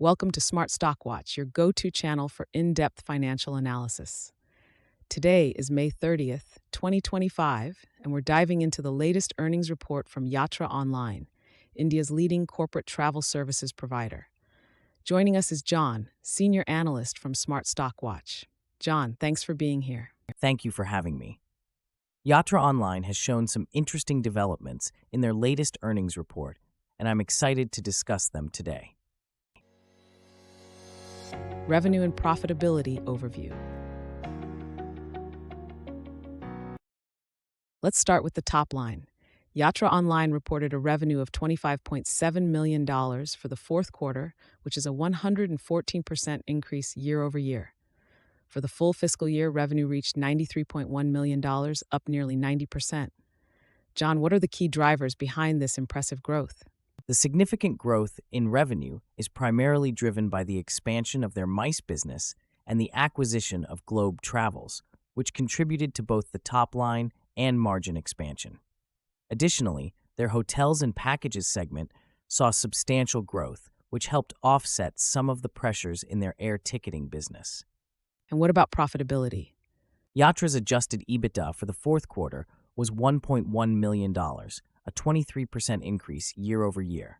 Welcome to Smart Stock Watch, your go-to channel for in-depth financial analysis. Today is May 30th, 2025, and we're diving into the latest earnings report from Yatra Online, India's leading corporate travel services provider. Joining us is John, senior analyst from Smart Stock Watch. John, thanks for being here. Thank you for having me. Yatra Online has shown some interesting developments in their latest earnings report, and I'm excited to discuss them today. Revenue and profitability overview. Let's start with the top line. Yatra Online reported a revenue of $25.7 million for the fourth quarter, which is a 114% increase year over year. For the full fiscal year, revenue reached $93.1 million, up nearly 90%. John, what are the key drivers behind this impressive growth? The significant growth in revenue is primarily driven by the expansion of their MICE business and the acquisition of Globe Travels, which contributed to both the top line and margin expansion. Additionally, their hotels and packages segment saw substantial growth, which helped offset some of the pressures in their air ticketing business. And what about profitability? Yatra's adjusted EBITDA for the fourth quarter was $1.1 million, a 23% increase year over year.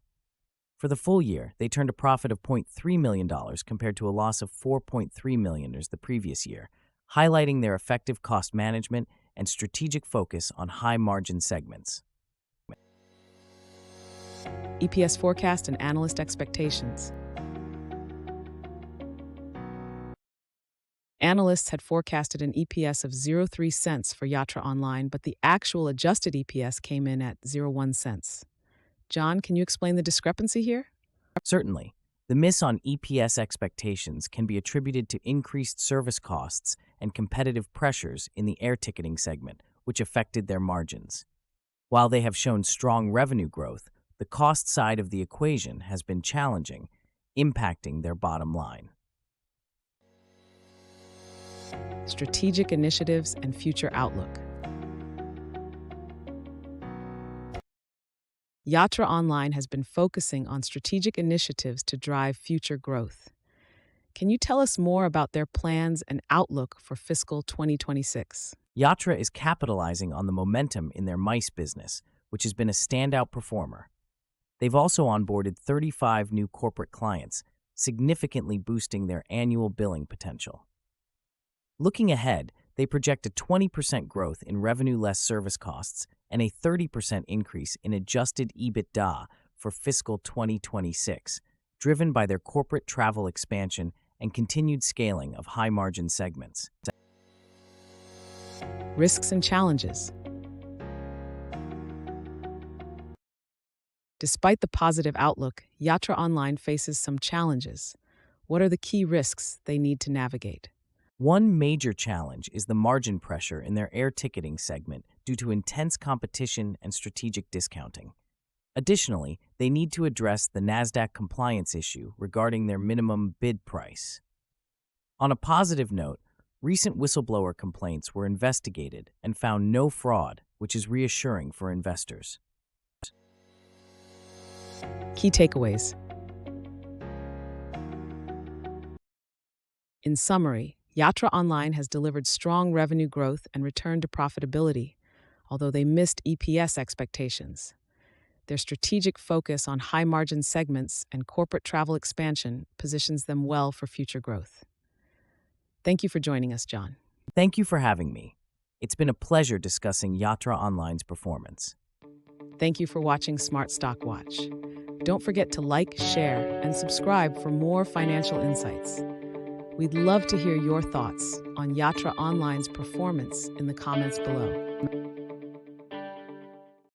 For the full year, they turned a profit of $0.3 million compared to a loss of $4.3 million the previous year, highlighting their effective cost management and strategic focus on high-margin segments. EPS forecast and analyst expectations. Analysts had forecasted an EPS of 0.03 cents for Yatra Online, but the actual adjusted EPS came in at 0.01 cents. John, can you explain the discrepancy here? Certainly. The miss on EPS expectations can be attributed to increased service costs and competitive pressures in the air ticketing segment, which affected their margins. While they have shown strong revenue growth, the cost side of the equation has been challenging, impacting their bottom line. Strategic initiatives and future outlook. Yatra Online has been focusing on strategic initiatives to drive future growth. Can you tell us more about their plans and outlook for fiscal 2026? Yatra is capitalizing on the momentum in their MICE business, which has been a standout performer. They've also onboarded 35 new corporate clients, significantly boosting their annual billing potential. Looking ahead, they project a 20% growth in revenue less service costs and a 30% increase in adjusted EBITDA for fiscal 2026, driven by their corporate travel expansion and continued scaling of high-margin segments. Risks and challenges. Despite the positive outlook, Yatra Online faces some challenges. What are the key risks they need to navigate? One major challenge is the margin pressure in their air ticketing segment due to intense competition and strategic discounting. Additionally, they need to address the NASDAQ compliance issue regarding their minimum bid price. On a positive note, recent whistleblower complaints were investigated and found no fraud, which is reassuring for investors. Key takeaways. In summary, Yatra Online has delivered strong revenue growth and returned to profitability, although they missed EPS expectations. Their strategic focus on high-margin segments and corporate travel expansion positions them well for future growth. Thank you for joining us, John. Thank you for having me. It's been a pleasure discussing Yatra Online's performance. Thank you for watching Smart Stock Watch. Don't forget to like, share, and subscribe for more financial insights. We'd love to hear your thoughts on Yatra Online's performance in the comments below.